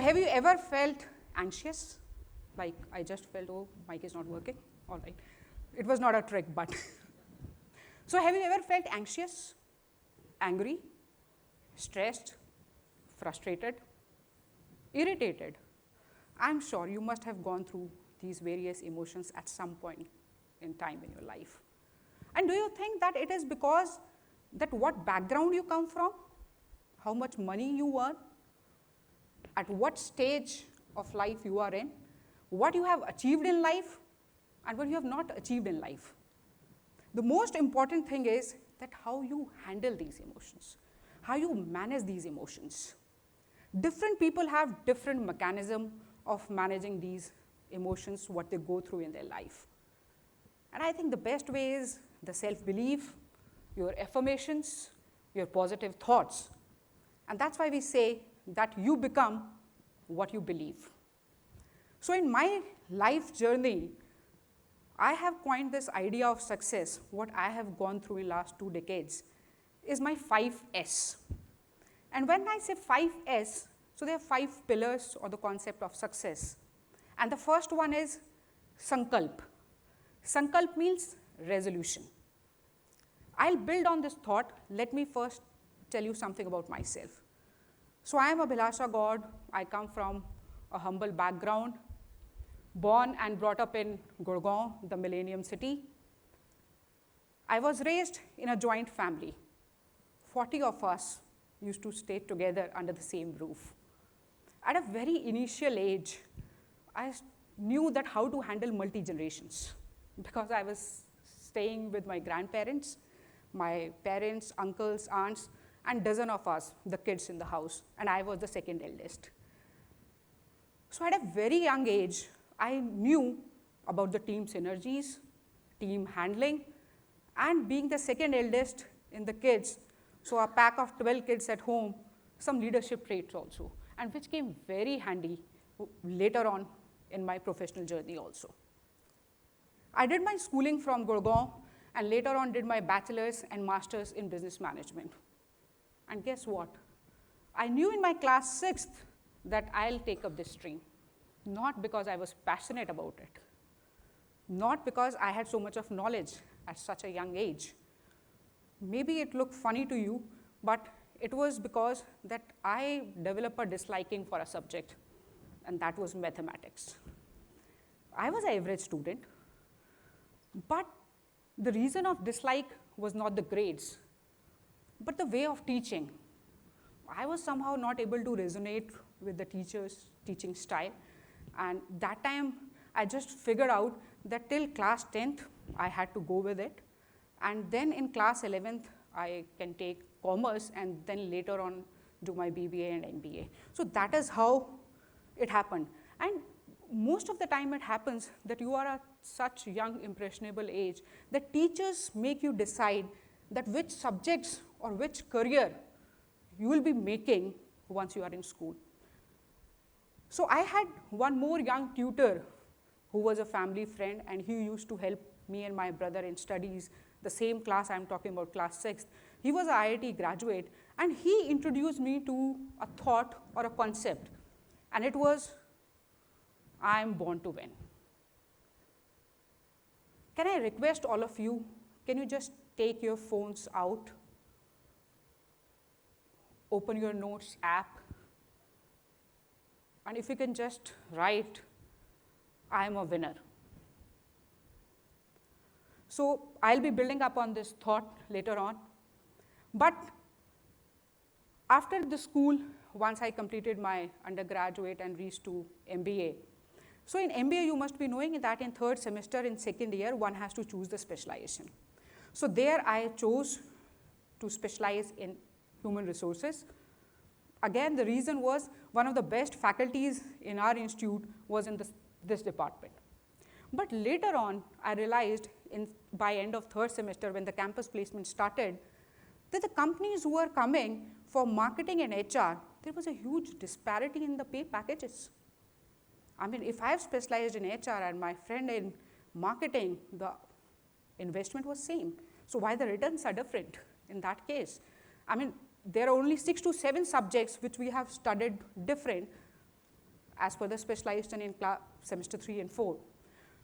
have you ever felt anxious? Like I just felt, oh, mic is not working. All right. It was not a trick, but. So have you ever felt anxious, angry, stressed, frustrated, irritated? I'm sure you must have gone through these various emotions at some point in time in your life. And do you think that it is because that what background you come from, how much money you earn, at what stage of life you are in, what you have achieved in life, and what you have not achieved in life? The most important thing is that how you handle these emotions, how you manage these emotions. Different people have different mechanism of managing these emotions, what they go through in their life. And I think the best way is the self-belief, your affirmations, your positive thoughts. And that's why we say that you become what you believe. So in my life journey, I have coined this idea of success, what I have gone through in the last 2 decades, is my 5S. And when I say 5S, so there are 5 pillars or the concept of success. And the first one is Sankalp. Sankalp means resolution. I'll build on this thought. Let me first tell you something about myself. So I am Abhilasha Gaur. I come from a humble background, born and brought up in Gurgaon, the Millennium City. I was raised in a joint family. 40 of us used to stay together under the same roof. At a very initial age, I knew that how to handle multi-generations because I was staying with my grandparents, my parents, uncles, aunts, and dozen of us, the kids in the house, and I was the second eldest. So at a very young age, I knew about the team synergies, team handling, and being the second eldest in the kids, so a pack of 12 kids at home, some leadership traits also, and which came very handy later on in my professional journey also. I did my schooling from Gurgaon and later on did my bachelor's and master's in business management. And guess what? I knew in my class 6th that I'll take up this stream, not because I was passionate about it, not because I had so much of knowledge at such a young age. Maybe it looked funny to you, but it was because that I developed a disliking for a subject, and that was mathematics. I was an average student, but the reason of dislike was not the grades, but the way of teaching. I was somehow not able to resonate with the teacher's teaching style, and that time I just figured out that till class 10th, I had to go with it, and then in class 11th, I can take commerce and then later on do my BBA and MBA. So that is how it happened. And most of the time it happens that you are at such young impressionable age that teachers make you decide that which subjects or which career you will be making once you are in school. So I had one more young tutor who was a family friend, and he used to help me and my brother in studies, the same class I'm talking about, class 6th. He was an IIT graduate, and he introduced me to a thought or a concept, and it was, I'm born to win. Can I request all of you, can you just take your phones out, open your notes app, and if you can just write, I'm a winner. So I'll be building up on this thought later on. But after the school, once I completed my undergraduate and reached to MBA. So in MBA, you must be knowing that in 3rd semester, in 2nd year, one has to choose the specialization. So there I chose to specialize in human resources. Again, the reason was one of the best faculties in our institute was in this department. But later on, I realized by end of 3rd semester when the campus placement started, that the companies who were coming for marketing and HR, there was a huge disparity in the pay packages. I mean, if I have specialized in HR and my friend in marketing, the investment was same. So why the returns are different in that case? I mean, there are only 6 to 7 subjects which we have studied different, as per the specialization in semester 3 and 4.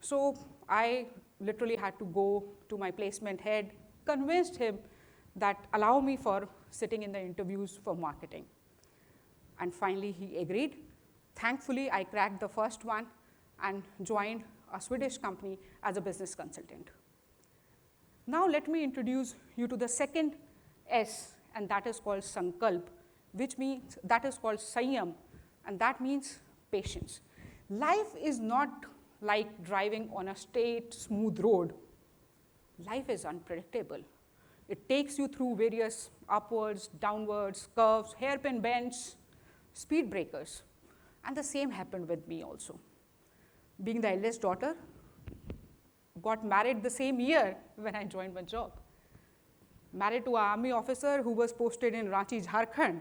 So I literally had to go to my placement head, convinced him that allow me for sitting in the interviews for marketing. And finally, he agreed. Thankfully, I cracked the first one and joined a Swedish company as a business consultant. Now let me introduce you to the second S, and that is called Sankalp, which means, that is called Sanyam, and that means patience. Life is not like driving on a straight, smooth road. Life is unpredictable. It takes you through various upwards, downwards, curves, hairpin bends, speed breakers. And the same happened with me also. Being the eldest daughter, got married the same year when I joined my job. Married to an army officer who was posted in Ranchi, Jharkhand,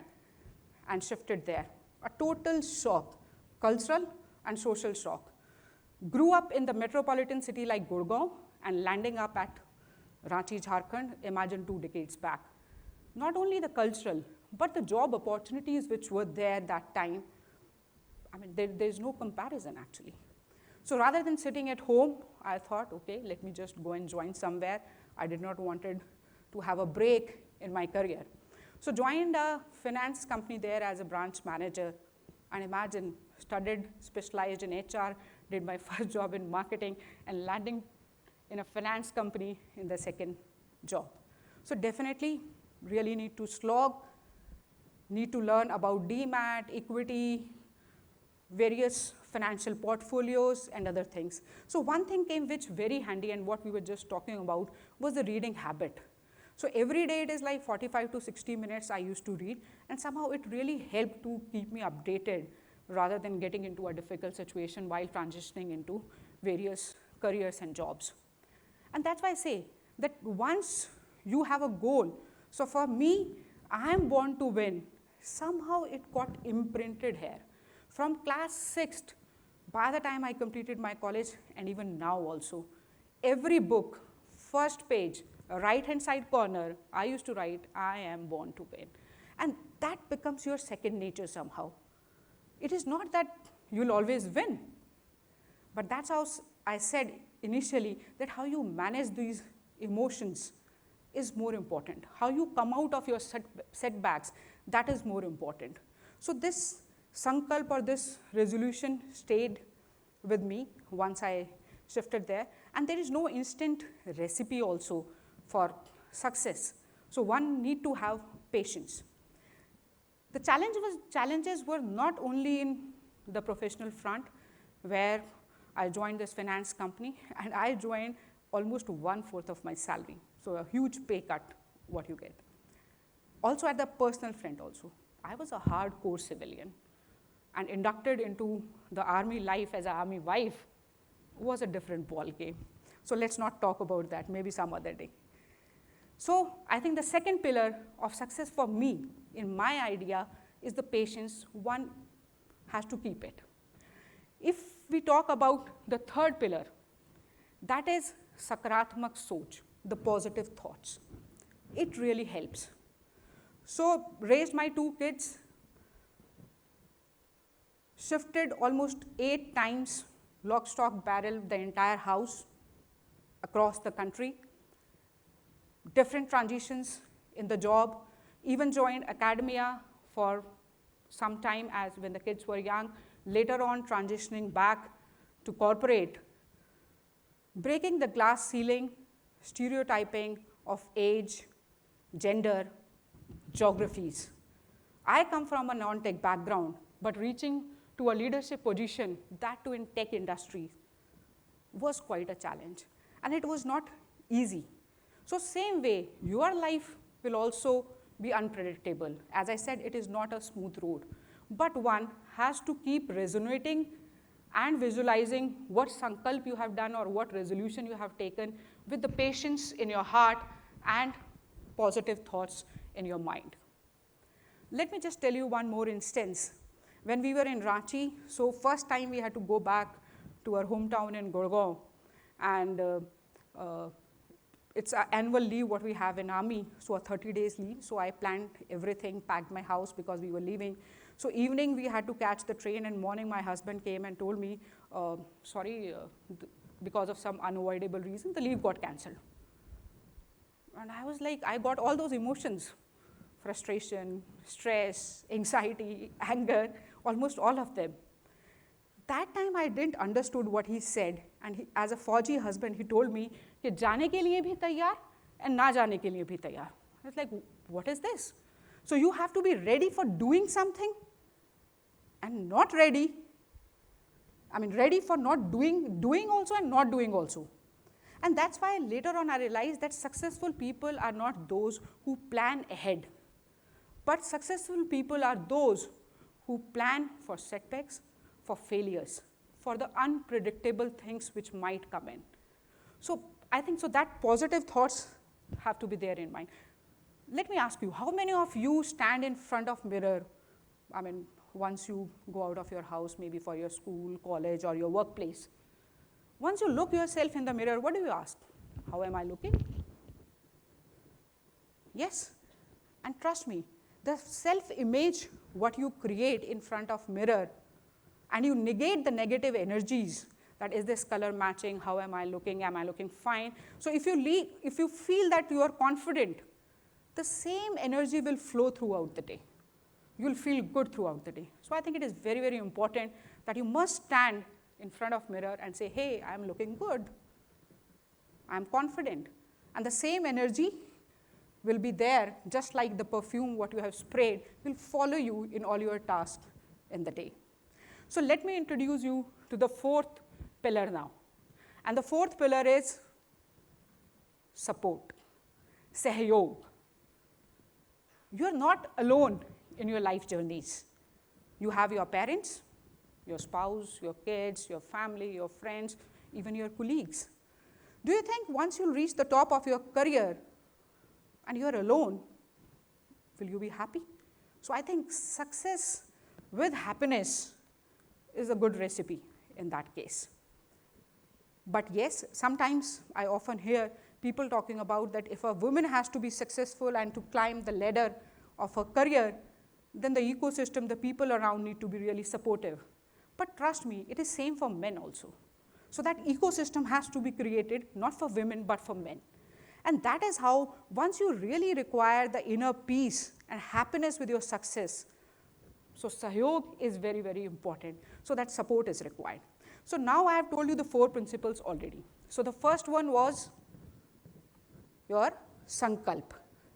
and shifted there. A total shock, cultural and social shock. Grew up in the metropolitan city like Gurgaon and landing up at Ranchi, Jharkhand, imagine 2 decades back. Not only the cultural, but the job opportunities which were there that time, I mean, there's no comparison actually. So rather than sitting at home, I thought, okay, let me just go and join somewhere. I did not wanted to have a break in my career. So joined a finance company there as a branch manager, and imagine, studied, specialized in HR, did my first job in marketing, and landing in a finance company in the second job. So definitely really need to slog, need to learn about DMAT, equity, various financial portfolios and other things. So one thing came which very handy, and what we were just talking about was the reading habit. So every day it is like 45 to 60 minutes I used to read, and somehow it really helped to keep me updated rather than getting into a difficult situation while transitioning into various careers and jobs. And that's why I say that once you have a goal, so for me, I am born to win, somehow it got imprinted here. From class 6th, by the time I completed my college, and even now also, every book, first page, right-hand side corner, I used to write, I am born to win. And that becomes your second nature somehow. It is not that you'll always win, but that's how I said initially that how you manage these emotions is more important. How you come out of your setbacks, that is more important. So this Sankalp or this resolution stayed with me once I shifted there, and there is no instant recipe also for success. So one need to have patience. The challenges were not only in the professional front, where I joined this finance company, and I joined almost 1/4 of my salary. So a huge pay cut, what you get. Also at the personal front also. I was a hardcore civilian, and inducted into the army life as an army wife was a different ball game. So let's not talk about that, maybe some other day. So I think the second pillar of success for me, in my idea, is the patience. One has to keep it. If we talk about the third pillar, that is Sakaratmak Soch, the positive thoughts. It really helps. So raised my 2 kids, shifted almost 8 times, lock, stock, barrel, the entire house across the country, different transitions in the job, even joined academia for some time as when the kids were young, later on transitioning back to corporate, breaking the glass ceiling, stereotyping of age, gender, geographies. I come from a non-tech background, but reaching to a leadership position, that too in tech industry, was quite a challenge. And it was not easy. So same way, your life will also be unpredictable. As I said, it is not a smooth road. But one has to keep resonating and visualizing what sankalp you have done or what resolution you have taken with the patience in your heart and positive thoughts in your mind. Let me just tell you one more instance. When we were in Ranchi, so first time we had to go back to our hometown in Gurgaon, and it's an annual leave what we have in army, so a 30 days leave. So I planned everything, packed my house because we were leaving. So evening we had to catch the train, and morning my husband came and told me, sorry, because of some unavoidable reason, the leave got cancelled. And I was like, I got all those emotions, frustration, stress, anxiety, anger, almost all of them. That time I didn't understood what he said, and as a Fauji husband, he told me कि जाने के लिए भी तैयार and ना जाने के लिए भी तैयार. I was like, what is this? So you have to be ready for doing something and not ready. I mean, ready for not doing also and not doing also. And that's why later on I realized that successful people are not those who plan ahead, but successful people are those who plan for setbacks, for failures, for the unpredictable things which might come in. So I think so that positive thoughts have to be there in mind. Let me ask you, how many of you stand in front of mirror, I mean, once you go out of your house, maybe for your school, college, or your workplace? Once you look yourself in the mirror, what do you ask? How am I looking? Yes, and trust me, the self-image what you create in front of mirror, and you negate the negative energies, that is this color matching, how am I looking fine? So if you feel that you are confident, the same energy will flow throughout the day. You will feel good throughout the day. So I think it is very, very important that you must stand in front of mirror and say, hey, I am looking good, I am confident. And the same energy will be there, just like the perfume what you have sprayed will follow you in all your tasks in the day. So let me introduce you to the fourth pillar now. And the fourth pillar is support, sahyog. You are not alone in your life journeys. You have your parents, your spouse, your kids, your family, your friends, even your colleagues. Do you think once you reach the top of your career and you are alone, will you be happy? So I think success with happiness is a good recipe in that case. But yes, sometimes I often hear people talking about that if a woman has to be successful and to climb the ladder of her career, then the ecosystem, the people around need to be really supportive. But trust me, it is same for men also. So that ecosystem has to be created, not for women, but for men. And that is how, once you really require the inner peace and happiness with your success, so sahyog is very, very important. So that support is required. So now I have told you the 4 principles already. So the first one was your sankalp,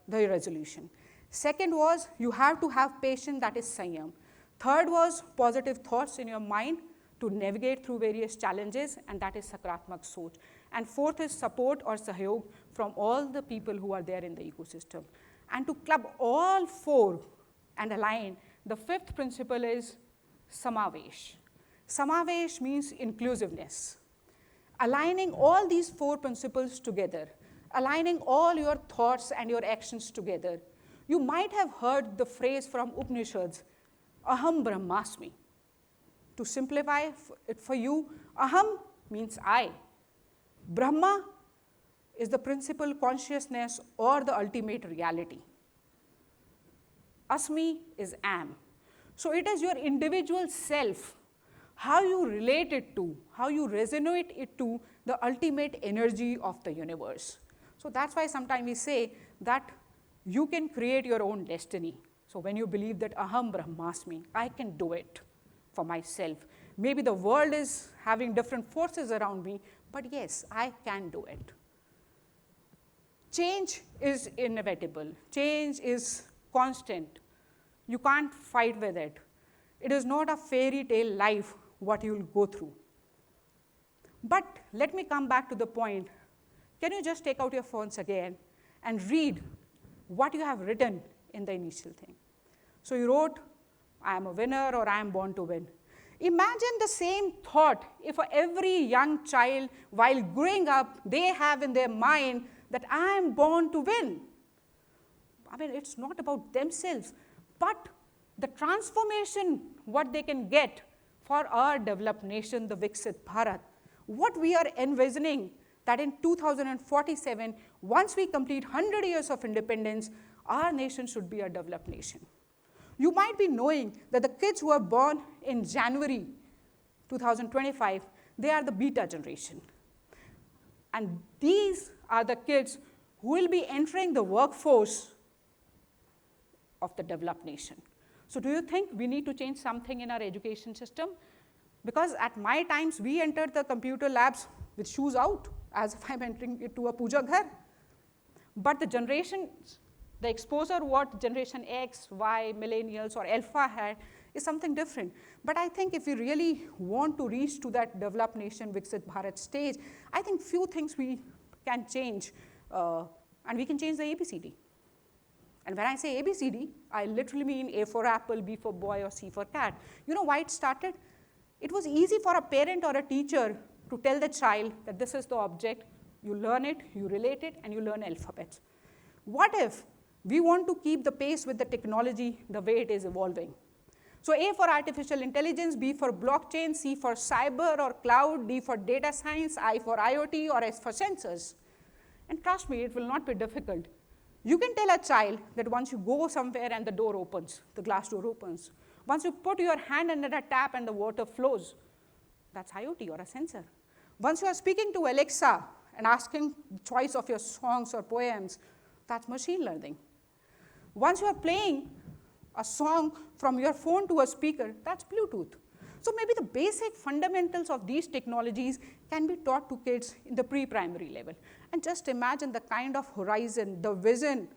the resolution. Second was you have to have patience, that is sanyam. Third was positive thoughts in your mind to navigate through various challenges, and that is sakratmak soch. And fourth is support or sahyog from all the people who are there in the ecosystem. And to club all 4 and align, the 5th principle is samavesh. Samavesh means inclusiveness. Aligning all these 4 principles together, aligning all your thoughts and your actions together. You might have heard the phrase from Upanishads, aham brahmasmi. To simplify it for you, aham means I. Brahma is the principal consciousness or the ultimate reality. Asmi is am. So it is your individual self, how you relate it to, how you resonate it to the ultimate energy of the universe. So that's why sometimes we say that you can create your own destiny. So when you believe that aham brahmasmi, I can do it for myself. Maybe the world is having different forces around me, but yes, I can do it. Change is inevitable. Change is constant. You can't fight with it. It is not a fairy tale life what you will go through. But let me come back to the point. Can you just take out your phones again and read what you have written in the initial thing? So you wrote, I am a winner or I am born to win. Imagine the same thought if every young child, while growing up, they have in their mind that I am born to win. I mean, it's not about themselves, but the transformation what they can get for our developed nation, the Viksit Bharat, what we are envisioning that in 2047, once we complete 100 years of independence, our nation should be a developed nation. You might be knowing that the kids who are born in January 2025, they are the beta generation. And these are the kids who will be entering the workforce of the developed nation. So do you think we need to change something in our education system? Because at my times, we entered the computer labs with shoes out, as if I'm entering into a puja ghar. But the generations, the exposure what generation X, Y, millennials, or alpha had is something different. But I think if we really want to reach to that developed nation, Viksit Bharat stage, I think few things we can change, and we can change the ABCD. And when I say ABCD, I literally mean A for apple, B for boy, or C for cat. You know why it started? It was easy for a parent or a teacher to tell the child that this is the object, you learn it, you relate it, and you learn alphabets. What if we want to keep the pace with the technology the way it is evolving? So A for artificial intelligence, B for blockchain, C for cyber or cloud, D for data science, I for IoT, or S for sensors. And trust me, it will not be difficult. You can tell a child that once you go somewhere and the door opens, the glass door opens. Once you put your hand under a tap and the water flows, that's IoT or a sensor. Once you are speaking to Alexa and asking choice of your songs or poems, that's machine learning. Once you are playing a song from your phone to a speaker, that's Bluetooth. So maybe the basic fundamentals of these technologies can be taught to kids in the pre-primary level. And just imagine the kind of horizon, the vision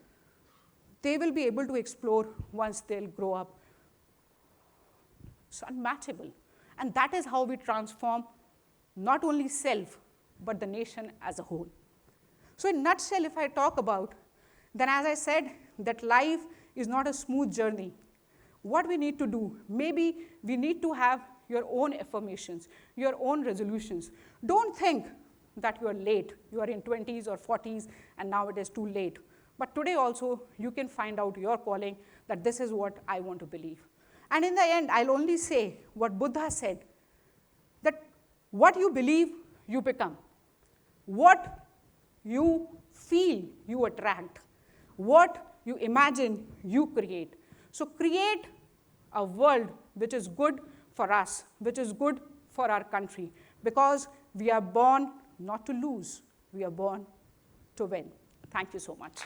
they will be able to explore once they'll grow up. It's unmatchable. And that is how we transform not only self, but the nation as a whole. So in a nutshell, if I talk about, then as I said, that life is not a smooth journey. What we need to do, maybe we need to have your own affirmations, your own resolutions. Don't think that you are late. You are in 20s or 40s, and now it is too late. But today also, you can find out your calling, that this is what I want to believe. And in the end, I'll only say what Buddha said, that what you believe, you become. What you feel, you attract. What you imagine, you create. So create a world which is good for us, which is good for our country, because we are born not to lose, we are born to win. Thank you so much.